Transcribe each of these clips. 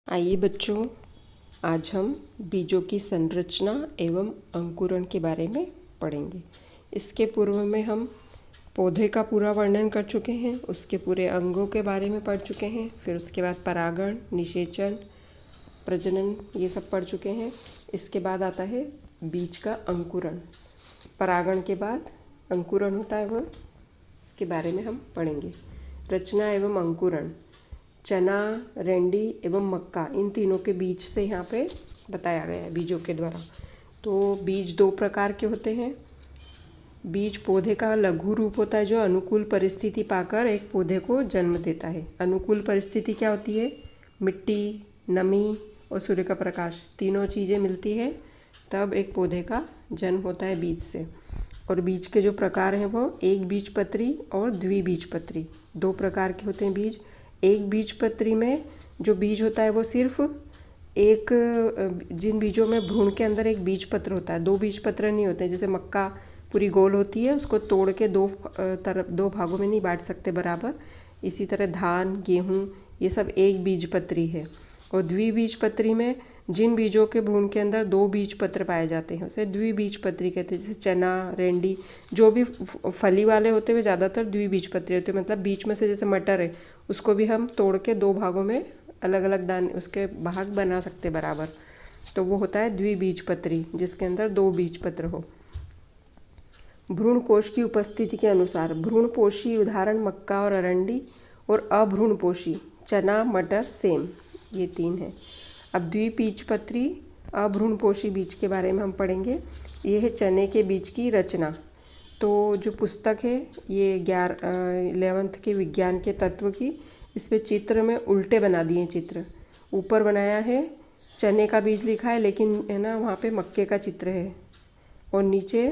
आइए बच्चों, आज हम बीजों की संरचना एवं अंकुरण के बारे में पढ़ेंगे। इसके पूर्व में हम पौधे का पूरा वर्णन कर चुके हैं, उसके पूरे अंगों के बारे में पढ़ चुके हैं, फिर उसके बाद परागण, निषेचन, प्रजनन ये सब पढ़ चुके हैं। इसके बाद आता है बीज का अंकुरण। परागण के बाद अंकुरण होता है वह, इसके बारे में हम पढ़ेंगे। रचना एवं अंकुरण, चना, रेंडी एवं मक्का, इन तीनों के बीज से यहाँ पे बताया गया है बीजों के द्वारा। तो बीज दो प्रकार के होते हैं। बीज पौधे का लघु रूप होता है जो अनुकूल परिस्थिति पाकर एक पौधे को जन्म देता है। अनुकूल परिस्थिति क्या होती है? मिट्टी, नमी और सूर्य का प्रकाश, तीनों चीज़ें मिलती है तब एक पौधे का जन्म होता है बीज से। और बीज के जो प्रकार हैं वो एक बीजपत्री और द्विबीजपत्री, दो प्रकार के होते हैं बीज। एक बीजपत्री में जो बीज होता है वो सिर्फ एक, जिन बीजों में भ्रूण के अंदर एक बीजपत्र होता है, दो बीजपत्र नहीं होते। जैसे मक्का पूरी गोल होती है, उसको तोड़ के दो भागों में नहीं बांट सकते बराबर। इसी तरह धान, गेहूँ ये सब एक बीजपत्री है। और द्विबीजपत्री में जिन बीजों के भ्रूण के अंदर दो बीजपत्र पाए जाते हैं उसे द्विबीजपत्री कहते हैं। जैसे चना, रेंडी, जो भी फली वाले होते हैं वे ज़्यादातर द्विबीजपत्री होते हैं। मतलब बीच में से जैसे मटर है, उसको भी हम तोड़ के दो भागों में अलग अलग दाने उसके भाग बना सकते बराबर, तो वो होता है द्विबीजपत्री, जिसके अंदर दो बीजपत्र हो। भ्रूणपोष की उपस्थिति के अनुसार भ्रूणपोषी उदाहरण मक्का और अरंडी, और अभ्रूणपोषी चना, मटर, सेम, ये तीन है। अब द्विबीजपत्री अभ्रूणपोषी बीज के बारे में हम पढ़ेंगे। ये है चने के बीज की रचना। तो जो पुस्तक है ये 11th के विज्ञान के तत्व की, इसमें चित्र में उल्टे बना दिए चित्र। ऊपर बनाया है चने का बीज लिखा है, लेकिन है ना वहाँ पे मक्के का चित्र है, और नीचे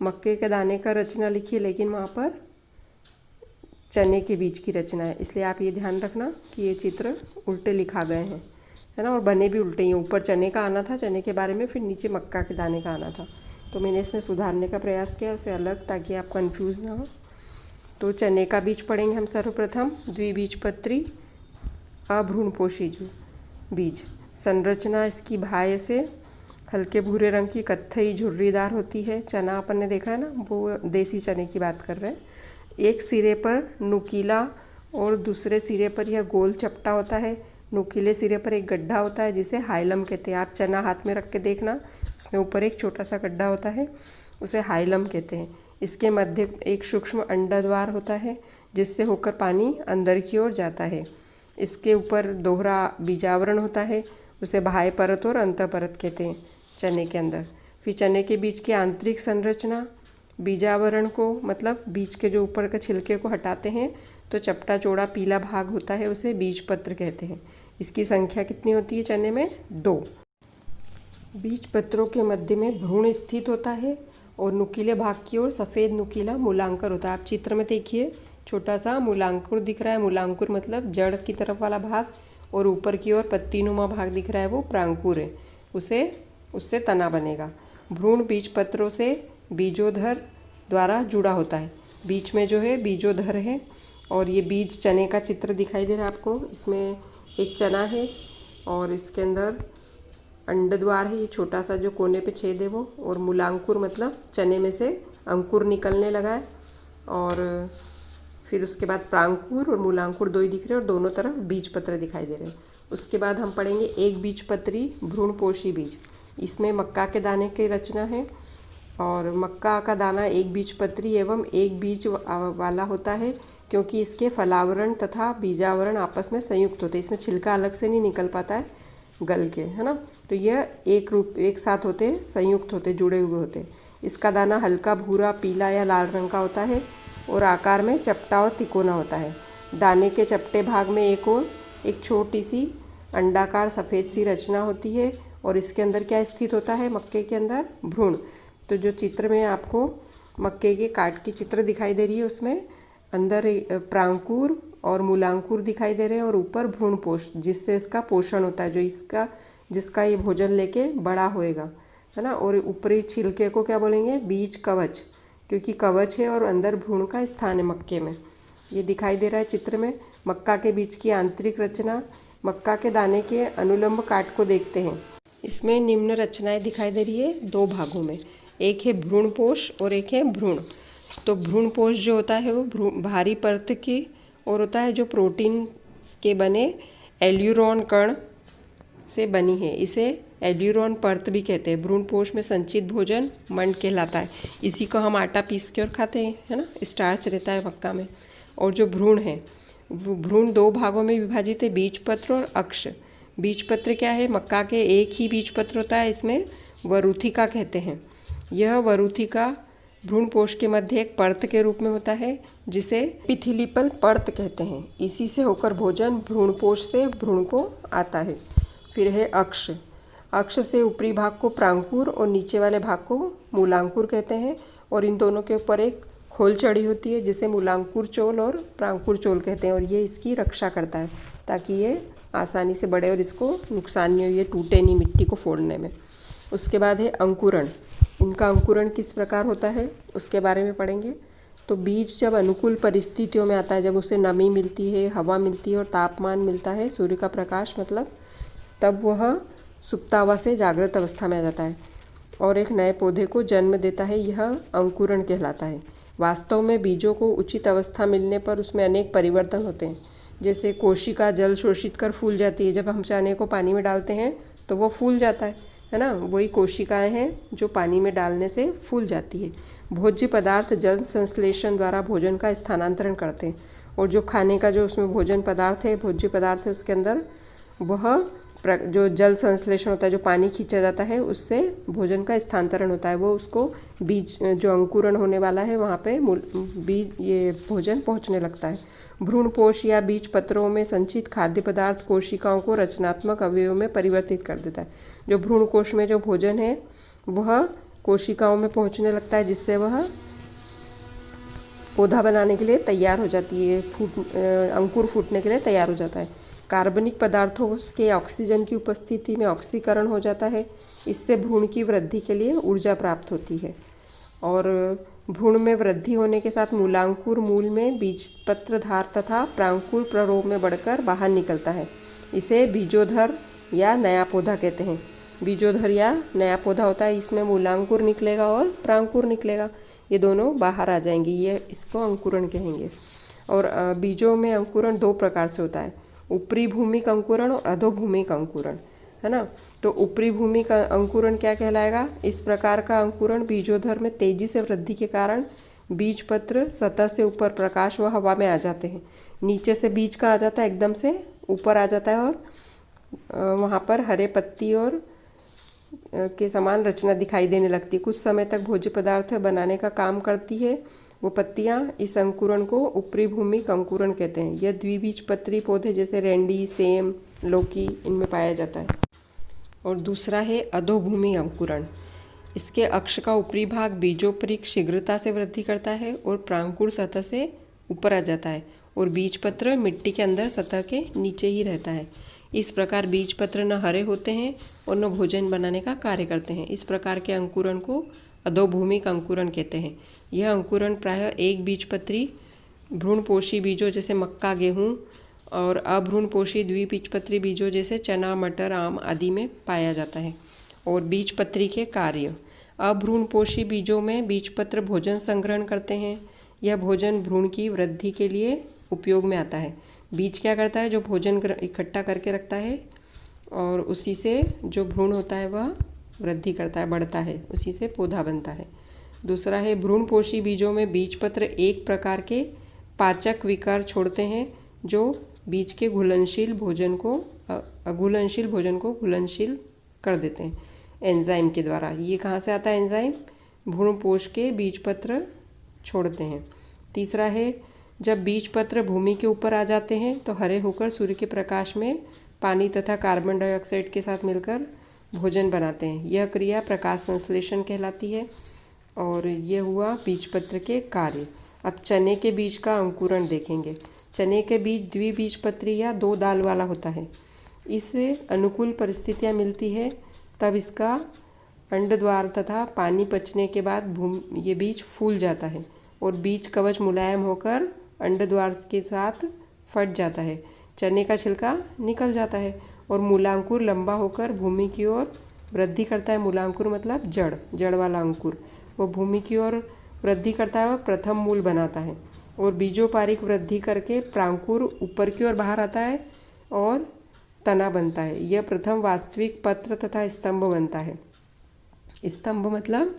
मक्के के दाने का रचना लिखी है, लेकिन वहाँ पर चने के बीज की रचना है। इसलिए आप ये ध्यान रखना कि ये चित्र उल्टे लिखा गए हैं, है ना, और बने भी उल्टे ही। ऊपर चने का आना था, चने के बारे में, फिर नीचे मक्का के दाने का आना था। तो मैंने इसमें सुधारने का प्रयास किया उसे अलग, ताकि आप कंफ्यूज ना हो। तो चने का बीज पढ़ेंगे हम सर्वप्रथम। द्विबीजपत्री अभ्रूणपोषी बीज। संरचना इसकी भाय से हल्के भूरे रंग की कत्थई झुर्रीदार होती है। चना अपन ने देखा है ना, वो देसी चने की बात कर रहे हैं। एक सिरे पर नुकीला और दूसरे सिरे पर यह गोल चपटा होता है। नुकीले सिरे पर एक गड्ढा होता है जिसे हाइलम कहते हैं। आप चना हाथ में रख के देखना, उसमें ऊपर एक छोटा सा गड्ढा होता है, उसे हाइलम कहते हैं। इसके मध्य एक सूक्ष्म अंडाद्वार होता है जिससे होकर पानी अंदर की ओर जाता है। इसके ऊपर दोहरा बीजावरण होता है, उसे बाह्य परत और अंतः परत कहते हैं चने के अंदर। फिर चने के बीज की आंतरिक संरचना, बीजावरण को मतलब बीज के जो ऊपर के छिलके को हटाते हैं तो चपटा चौड़ा पीला भाग होता है, उसे बीजपत्र कहते हैं। इसकी संख्या कितनी होती है चने में? 2। बीजपत्रों के मध्य में भ्रूण स्थित होता है और नुकीले भाग की ओर सफ़ेद नुकीला मूलांकुर होता है। आप चित्र में देखिए, छोटा सा मूलांकुर दिख रहा है। मूलांकुर मतलब जड़ की तरफ वाला भाग, और ऊपर की ओर पत्तीनुमा भाग दिख रहा है, वो प्रांकुर है। उससे तना बनेगा। भ्रूण बीजपत्रों से बीजोधर द्वारा जुड़ा होता है। बीच में जो है बीजोधर है, और ये बीज चने का चित्र दिखाई दे रहा है आपको। इसमें एक चना है और इसके अंदर अंडद्वार है, ये छोटा सा जो कोने पे छेद है वो, और मूलांकुर मतलब चने में से अंकुर निकलने लगा है। और फिर उसके बाद प्रांकुर और मूलांकुर दो ही दिख रहे हैं, और दोनों तरफ बीजपत्र दिखाई दे रहे हैं। उसके बाद हम पढ़ेंगे एक बीजपत्री भ्रूणपोषी बीज। इसमें मक्का के दाने की रचना है, और मक्का का दाना एक बीजपत्री एवं एक बीज वाला होता है, क्योंकि इसके फलावरण तथा बीजावरण आपस में संयुक्त होते हैं। इसमें छिलका अलग से नहीं निकल पाता है गल के, है ना। तो यह एक साथ होते हैं, संयुक्त होते, जुड़े हुए होते हैं। इसका दाना हल्का भूरा, पीला या लाल रंग का होता है, और आकार में चपटा और तिकोना होता है। दाने के चपटे भाग में एक छोटी सी अंडाकार सफ़ेद सी रचना होती है, और इसके अंदर क्या स्थित होता है? मक्के के अंदर भ्रूण। तो जो चित्र में आपको मक्के के काट की चित्र दिखाई दे रही है, उसमें अंदर प्रांकुर और मूलांकुर दिखाई दे रहे हैं, और ऊपर भ्रूणपोष, जिससे इसका पोषण होता है, जिसका ये भोजन लेके बड़ा होएगा, है ना। और ऊपरी छिलके को क्या बोलेंगे? बीज कवच, क्योंकि कवच है और अंदर भ्रूण का स्थान है मक्के में। ये दिखाई दे रहा है चित्र में। मक्का के बीज की आंतरिक रचना, मक्का के दाने के अनुलंब काट को देखते हैं। इसमें निम्न रचनाएं दिखाई दे रही है 2 भागों में, एक है भ्रूणपोष और एक है भ्रूण। तो भ्रूणपोष जो होता है वो भारी परत की और होता है जो प्रोटीन के बने एल्यूरोन कण से बनी है, इसे एल्यूरोन परत भी कहते हैं। भ्रूणपोष में संचित भोजन मंड कहलाता है, इसी को हम आटा पीस के और खाते हैं, है ना, स्टार्च रहता है मक्का में। और जो भ्रूण है, वो भ्रूण 2 भागों में विभाजित है, बीजपत्र और अक्ष। बीजपत्र क्या है? मक्का के एक ही बीजपत्र होता है, इसमें वरूथिका कहते हैं। यह वरूथिका भ्रूणपोष के मध्य एक परत के रूप में होता है, जिसे पिथिलिपल परत कहते हैं। इसी से होकर भोजन भ्रूणपोष से भ्रूण को आता है। फिर है अक्ष। अक्ष से ऊपरी भाग को प्रांकुर और नीचे वाले भाग को मूलांकुर कहते हैं, और इन दोनों के ऊपर एक खोल चढ़ी होती है जिसे मूलांकुर चोल और प्रांकुर चोल कहते हैं, और ये इसकी रक्षा करता है ताकि ये आसानी से बढ़े और इसको नुकसान नहीं हो, ये टूटे नहीं मिट्टी को फोड़ने में। उसके बाद है अंकुरण। इनका अंकुरण किस प्रकार होता है उसके बारे में पढ़ेंगे। तो बीज जब अनुकूल परिस्थितियों में आता है, जब उसे नमी मिलती है, हवा मिलती है और तापमान मिलता है, सूर्य का प्रकाश मतलब, तब वह सुप्तावस्था से जागृत अवस्था में आ जाता है और एक नए पौधे को जन्म देता है। यह अंकुरण कहलाता है। वास्तव में बीजों को उचित अवस्था मिलने पर उसमें अनेक परिवर्तन होते हैं। जैसे कोशिका जल शोषित कर फूल जाती है, जब हम चने को पानी में डालते हैं तो वो फूल जाता है ना, वही कोशिकाएं हैं जो पानी में डालने से फूल जाती है। भोज्य पदार्थ जल संश्लेषण द्वारा भोजन का स्थानांतरण करते हैं, और जो खाने का जो उसमें भोजन पदार्थ है, भोज्य पदार्थ है, उसके अंदर वह जो जल संश्लेषण होता है, जो पानी खींचा जाता है, उससे भोजन का स्थानांतरण होता है। वो उसको बीज जो अंकुरण होने वाला है वहाँ पे बीज ये भोजन पहुँचने लगता है। भ्रूणपोष या बीज पत्रों में संचित खाद्य पदार्थ कोशिकाओं को रचनात्मक अवयवों में परिवर्तित कर देता है। जो भ्रूणकोश में जो भोजन है वह कोशिकाओं में पहुँचने लगता है, जिससे वह पौधा बनाने के लिए तैयार हो जाती है, अंकुर फूटने के लिए तैयार हो जाता है। कार्बनिक पदार्थों के ऑक्सीजन की उपस्थिति में ऑक्सीकरण हो जाता है, इससे भ्रूण की वृद्धि के लिए ऊर्जा प्राप्त होती है। और भ्रूण में वृद्धि होने के साथ मूलांकुर मूल में बीजपत्रधार तथा प्रांकुर प्ररोप में बढ़कर बाहर निकलता है। इसे बीजोधर या नया पौधा कहते हैं। बीजोधर या नया पौधा होता है, इसमें मूलांकुर निकलेगा और प्रांकुर निकलेगा, ये दोनों बाहर आ जाएंगे, ये इसको अंकुरण कहेंगे। और बीजों में अंकुरण 2 प्रकार से होता है, ऊपरी भूमिक अंकुरण और अधोभूमिक अंकुरण, है ना। तो ऊपरी भूमिक अंकुरण क्या कहलाएगा? इस प्रकार का अंकुरण बीजोधर में तेजी से वृद्धि के कारण बीज पत्र सतह से ऊपर प्रकाश व हवा में आ जाते हैं। नीचे से बीज का आ जाता है, एकदम से ऊपर आ जाता है, और वहाँ पर हरे पत्ती और के समान रचना दिखाई देने लगती है। कुछ समय तक भोज्य पदार्थ बनाने का काम करती है वो पत्तियां। इस अंकुरण को ऊपरी भूमिक अंकुरण कहते हैं। यह द्विबीजपत्री पौधे जैसे रेंडी, सेम, लौकी इनमें पाया जाता है। और दूसरा है अधोभूमि अंकुरण। इसके अक्ष का ऊपरी भाग बीजोपरि शीघ्रता से वृद्धि करता है और प्रांकुर सतह से ऊपर आ जाता है, और बीजपत्र मिट्टी के अंदर सतह के नीचे ही रहता है। इस प्रकार बीजपत्र न हरे होते हैं और न भोजन बनाने का कार्य करते हैं। इस प्रकार के अंकुरण को अधोभूमिक अंकुरण कहते हैं। यह अंकुरण प्रायः एक बीजपत्री भ्रूणपोषी बीजों जैसे मक्का, गेहूँ और अभ्रूणपोषी द्विबीजपत्री बीजों जैसे चना, मटर, आम आदि में पाया जाता है। और बीजपत्री के कार्य। अभ्रूणपोषी बीजों में बीजपत्र भोजन संग्रहण करते हैं। यह भोजन भ्रूण की वृद्धि के लिए उपयोग में आता है। बीज क्या करता है? जो भोजन इकट्ठा करके रखता है और उसी से जो भ्रूण होता है वह वृद्धि करता है, बढ़ता है, उसी से पौधा बनता है। दूसरा है भ्रूणपोषी बीजों में बीजपत्र एक प्रकार के पाचक विकार छोड़ते हैं जो बीज के घुलनशील भोजन को अघुलनशील भोजन को घुलनशील कर देते हैं एंजाइम के द्वारा। ये कहाँ से आता है एंजाइम? भ्रूणपोष के बीजपत्र छोड़ते हैं। तीसरा है जब बीजपत्र भूमि के ऊपर आ जाते हैं तो हरे होकर सूर्य के प्रकाश में पानी तथा कार्बन डाइऑक्साइड के साथ मिलकर भोजन बनाते हैं। यह क्रिया प्रकाश संश्लेषण कहलाती है। और ये हुआ बीजपत्र के कार्य। अब चने के बीज का अंकुरण देखेंगे। चने के बीज द्विबीजपत्री या 2 दाल वाला होता है। इससे अनुकूल परिस्थितियाँ मिलती है तब इसका अंडद्वार तथा पानी पचने के बाद ये बीज फूल जाता है और बीज कवच मुलायम होकर अंडद्वार के साथ फट जाता है। चने का छिलका निकल जाता है और मूलांकुर लंबा होकर भूमि की ओर वृद्धि करता है। मूलांकुर मतलब जड़ वाला अंकुर, वो भूमि की ओर वृद्धि करता है और प्रथम मूल बनाता है। और बीजोपारिक वृद्धि करके प्रांकुर ऊपर की ओर बाहर आता है और तना बनता है। यह प्रथम वास्तविक पत्र तथा स्तंभ बनता है। स्तंभ मतलब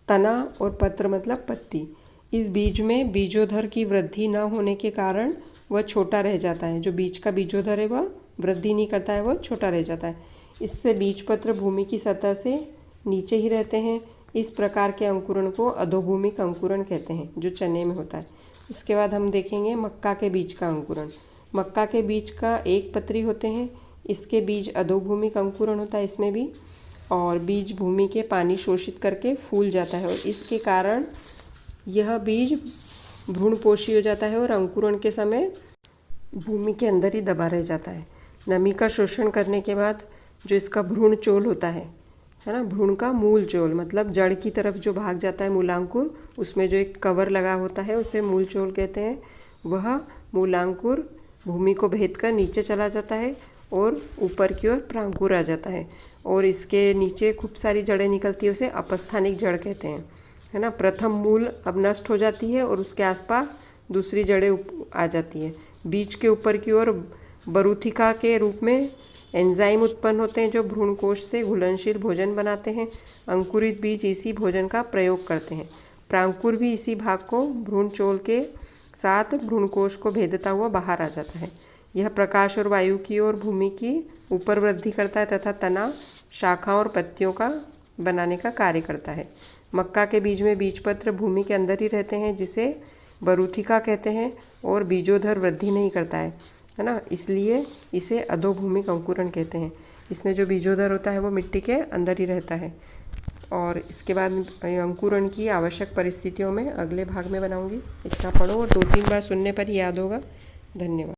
तना और पत्र मतलब पत्ती। इस बीज में बीजोधर की वृद्धि न होने के कारण वह छोटा रह जाता है। जो बीज का बीजोधर है वह वृद्धि नहीं करता है, वह छोटा रह जाता है। इससे बीजपत्र भूमि की सतह से नीचे ही रहते हैं। इस प्रकार के अंकुरण को अधोभूमिक अंकुरण कहते हैं, जो चने में होता है। उसके बाद हम देखेंगे मक्का के बीज का अंकुरण। मक्का के बीज का एक पत्री होते हैं। इसके बीज अधोभूमिक अंकुरण होता है इसमें भी, और बीज भूमि के पानी शोषित करके फूल जाता है और इसके कारण यह बीज भ्रूणपोषी हो जाता है और अंकुरण के समय भूमि के अंदर ही दबा रह जाता है। नमी का शोषण करने के बाद जो इसका भ्रूण चोल होता है ना, भ्रूण का मूल चोल मतलब जड़ की तरफ जो भाग जाता है मूलांकुर, उसमें जो एक कवर लगा होता है उसे मूल चोल कहते हैं। वह मूलांकुर भूमि को भेद कर नीचे चला जाता है और ऊपर की ओर प्रांकुर आ जाता है और इसके नीचे खूब सारी जड़ें निकलती है, उसे अपस्थानिक जड़ कहते हैं, है ना। प्रथम मूल अब नष्ट हो जाती है और उसके आसपास दूसरी जड़ें आ जाती है। बीज के ऊपर की ओर बरूथिका के रूप में एंजाइम उत्पन्न होते हैं जो भ्रूणकोश से घुलनशील भोजन बनाते हैं। अंकुरित बीज इसी भोजन का प्रयोग करते हैं। प्रांकुर भी इसी भाग को भ्रूणचोल के साथ भ्रूणकोश को भेदता हुआ बाहर आ जाता है। यह प्रकाश और वायु की ओर भूमि की ऊपर वृद्धि करता है तथा तना, शाखा और पत्तियों का बनाने का कार्य करता है। मक्का के बीज में बीजपत्र भूमि के अंदर ही रहते हैं, जिसे बरूथिका कहते हैं, और बीजोधर वृद्धि नहीं करता है ना, इसलिए इसे अधोभूमिक अंकुरण कहते हैं। इसमें जो बीजोधर होता है वो मिट्टी के अंदर ही रहता है। और इसके बाद अंकुरण की आवश्यक परिस्थितियों में अगले भाग में बनाऊंगी। इतना पढ़ो और 2-3 बार सुनने पर याद होगा। धन्यवाद।